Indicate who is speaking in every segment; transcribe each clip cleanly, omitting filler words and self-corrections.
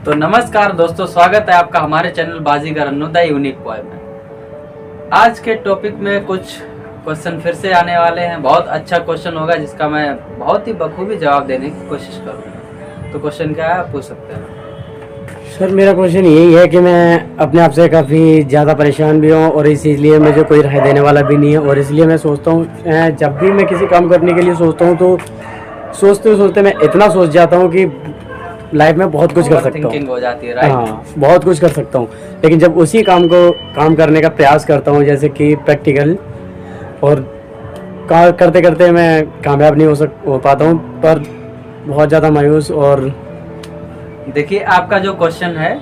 Speaker 1: तो नमस्कार दोस्तों, स्वागत है आपका हमारे चैनल बाजीगर अन्नोदा यूनिक पॉइंट में। आज के टॉपिक में कुछ क्वेश्चन फिर से आने वाले हैं। बहुत अच्छा क्वेश्चन होगा जिसका मैं बहुत ही बखूबी जवाब देने की कोशिश करूँगा। तो क्वेश्चन क्या है, आप पूछ सकते हैं।
Speaker 2: सर मेरा क्वेश्चन यही है कि मैं अपने आप से काफ़ी ज़्यादा परेशान भी हूँ और इसीलिए मुझे कोई राय देने वाला भी नहीं है। और इसलिए मैं सोचता हूँ जब भी मैं किसी काम करने के लिए सोचता हूँ तो सोचते सोचते मैं इतना सोच जाता हूँ कि लाइफ में बहुत कुछ कर सकता हूँ।
Speaker 1: हो जाती है, राइट?
Speaker 2: हाँ, बहुत कुछ कर सकता हूँ, लेकिन जब उसी काम करने का प्रयास करता हूँ, जैसे कि प्रैक्टिकल, और करते करते मैं कामयाब नहीं हो पाता हूँ, पर बहुत ज़्यादा मायूस। और
Speaker 1: देखिए, आपका जो क्वेश्चन है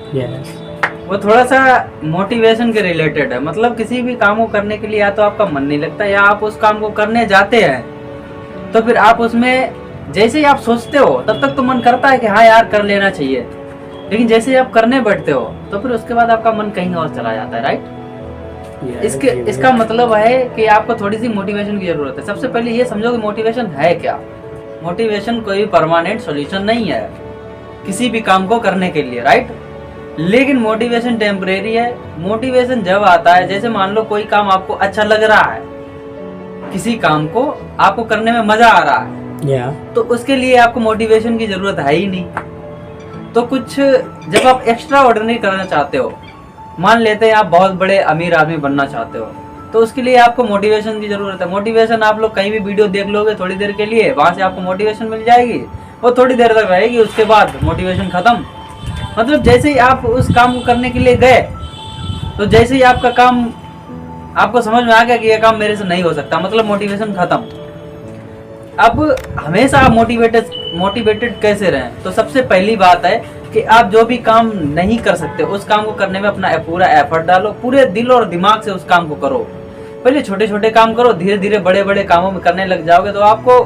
Speaker 1: वो थोड़ा सा मोटिवेशन के रिलेटेड है। मतलब किसी भी काम को करने के लिए या तो आपका मन नहीं लगता या आप उस काम को करने जाते हैं तो फिर आप उसमें जैसे ही आप सोचते हो तब तक तो मन करता है कि हाँ यार कर लेना चाहिए, लेकिन जैसे ही आप करने बैठते हो तो फिर उसके बाद आपका मन कहीं और चला जाता है, राइट? इसका मतलब है कि आपको थोड़ी सी मोटिवेशन की जरूरत है। सबसे पहले ये समझो कि मोटिवेशन है क्या। मोटिवेशन कोई परमानेंट सॉल्यूशन नहीं है किसी भी काम को करने के लिए, राइट? लेकिन मोटिवेशन टेम्परेरी है। मोटिवेशन जब आता है, जैसे मान लो कोई काम आपको अच्छा लग रहा है, किसी काम को आपको करने में मजा आ रहा है, तो उसके लिए आपको मोटिवेशन की जरूरत है ही नहीं। तो कुछ जब आप एक्स्ट्रा ऑर्डिनरी करना चाहते हो, मान लेते हैं आप बहुत बड़े अमीर आदमी बनना चाहते हो, तो उसके लिए आपको मोटिवेशन की जरूरत है। मोटिवेशन आप लोग कहीं भी वीडियो देख लोगे थोड़ी देर के लिए, वहां से आपको मोटिवेशन मिल जाएगी, वो थोड़ी देर तक रहेगी, उसके बाद मोटिवेशन खत्म। मतलब जैसे ही आप उस काम को करने के लिए गए तो जैसे ही आपका काम आपको समझ में आ गया कि यह काम मेरे से नहीं हो सकता, मतलब मोटिवेशन खत्म। अब हमेशा आप मोटिवेटेड कैसे रहें? तो सबसे पहली बात है कि आप जो भी काम नहीं कर सकते उस काम को करने में अपना पूरा एफर्ट डालो, पूरे दिल और दिमाग से उस काम को करो। पहले छोटे छोटे काम करो, धीरे धीरे बड़े बड़े कामों में करने लग जाओगे तो आपको,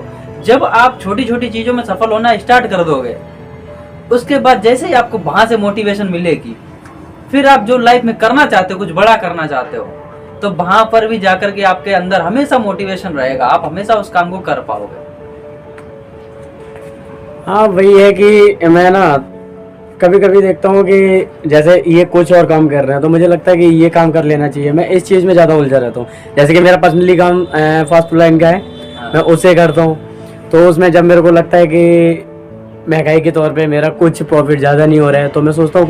Speaker 1: जब आप छोटी छोटी चीजों में सफल होना स्टार्ट कर दोगे, उसके बाद जैसे ही आपको वहां से मोटिवेशन मिलेगी, फिर आप जो लाइफ में करना चाहते हो, कुछ बड़ा करना चाहते हो, तो वहां पर भी जाकर के आपके अंदर हमेशा मोटिवेशन रहेगा, आप हमेशा उस काम को कर पाओगे।
Speaker 2: हाँ, वही है कि मैं ना कभी कभी देखता हूँ कि जैसे ये कुछ और काम कर रहे हैं तो मुझे लगता है कि ये काम कर लेना चाहिए। मैं इस चीज़ में ज़्यादा उलझा रहता हूँ। जैसे कि मेरा पर्सनली काम फास्ट फूड लाइन का है, मैं उसे करता हूँ। तो उसमें जब मेरे को लगता है कि महंगाई के तौर पे मेरा कुछ प्रॉफिट ज़्यादा नहीं हो रहा है तो मैं सोचता हूँ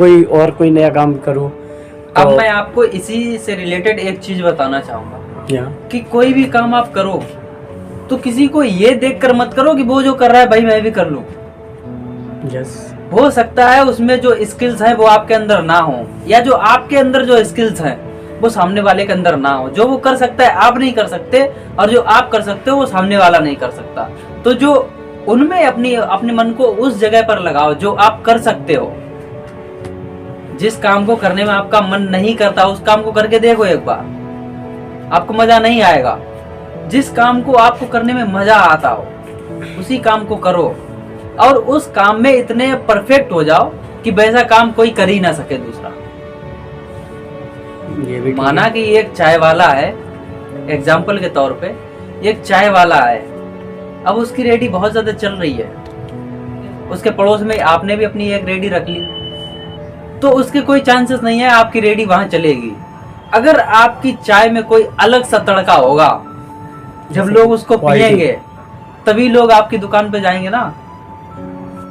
Speaker 2: कोई नया काम करूँ।
Speaker 1: अब मैं आपको इसी से रिलेटेड एक चीज बताना चाहूंगा कि कोई भी काम आप करो तो किसी को ये देखकर मत करो कि वो जो कर रहा है भाई मैं भी कर लूं। हो सकता है उसमें जो स्किल्स हैं वो आपके अंदर ना हो, या जो आपके अंदर जो स्किल्स हैं वो सामने वाले के अंदर ना हो। जो वो कर सकता है आप नहीं कर सकते, और जो आप कर सकते हो वो सामने वाला नहीं कर सकता। तो जो उनमें अपने मन को उस जगह पर लगाओ जो आप कर सकते हो। जिस काम को करने में आपका मन नहीं करता उस काम को करके देखो एक बार, आपको मजा नहीं आएगा। जिस काम को आपको करने में मजा आता हो उसी काम को करो, और उस काम में इतने परफेक्ट हो जाओ कि वैसा काम कोई कर ही ना सके दूसरा।
Speaker 2: ये भी
Speaker 1: माना कि एक चाय वाला है, एग्जाम्पल के तौर पे एक चाय वाला है, अब उसकी रेडी बहुत ज्यादा चल रही है, उसके पड़ोस में आपने भी अपनी एक रेडी रख ली, तो उसके कोई चांसेस नहीं है आपकी रेडी वहां चलेगी। अगर आपकी चाय में कोई अलग सा तड़का होगा, जब लोग उसको पिएंगे तभी लोग आपकी दुकान पे जाएंगे ना।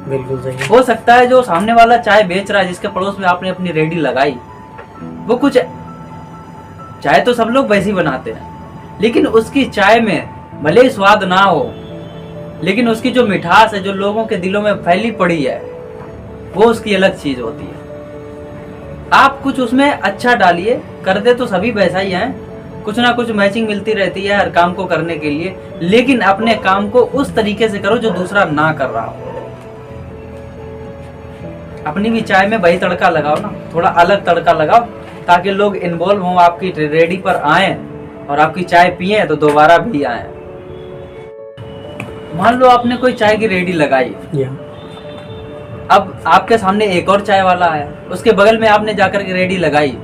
Speaker 2: बिल्कुल सही।
Speaker 1: हो सकता है जो सामने वाला चाय बेच रहा है, जिसके पड़ोस में आपने अपनी रेडी लगाई, वो कुछ चाय तो सब लोग वैसी बनाते हैं, लेकिन उसकी चाय में भले ही स्वाद ना हो, लेकिन उसकी जो मिठास है जो लोगों के दिलों में फैली पड़ी है, वो उसकी अलग चीज होती है। आप कुछ उसमें अच्छा डालिए, कर दे तो सभी वैसा ही है, कुछ ना कुछ मैचिंग मिलती रहती है हर काम को करने के लिए, लेकिन अपने काम को उस तरीके से करो जो दूसरा ना कर रहा हो। अपनी भी चाय में वही तड़का लगाओ ना, थोड़ा अलग तड़का लगाओ, ताकि लोग इन्वॉल्व हों, आपकी रेडी पर आए और आपकी चाय पिए तो दोबारा भी आए। मान लो आपने कोई चाय की रेडी लगाई, अब आपके सामने एक और चाय वाला है, उसके बगल में आपने जाकर के रेडी लगाई,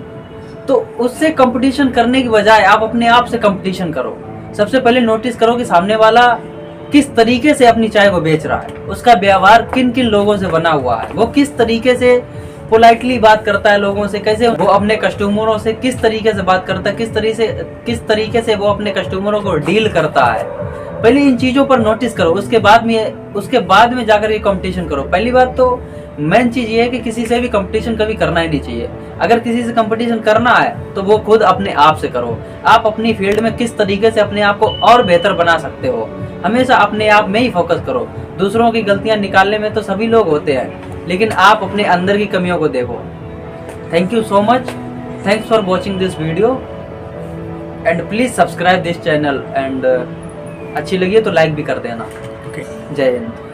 Speaker 1: तो उससे कंपटीशन करने की बजाय आप अपने आप से कंपटीशन करो। सबसे पहले नोटिस करो कि सामने वाला किस तरीके से अपनी चाय को बेच रहा है, उसका व्यवहार किन किन लोगों से बना हुआ है, वो किस तरीके से पोलाइटली बात करता है लोगों से, कैसे वो अपने कस्टमरों से किस तरीके से बात करता है, किस तरीके से वो अपने कस्टमरों को डील करता है। पहले इन चीजों पर नोटिस करो, उसके बाद में जाकर ये कंपटीशन करो। पहली बात तो मेन चीज ये है कि किसी से भी कंपटीशन कभी करना ही नहीं चाहिए। अगर किसी से कंपटीशन करना है तो वो खुद अपने आप से करो। आप अपनी फील्ड में किस तरीके से अपने आप को और बेहतर बना सकते हो, हमेशा अपने आप में ही फोकस करो। दूसरों की गलतियां निकालने में तो सभी लोग होते हैं, लेकिन आप अपने अंदर की कमियों को देखो। Thank you so much, thanks for watching this video and please subscribe this channel and अच्छी लगी तो लाइक भी कर देना। जय हिंद।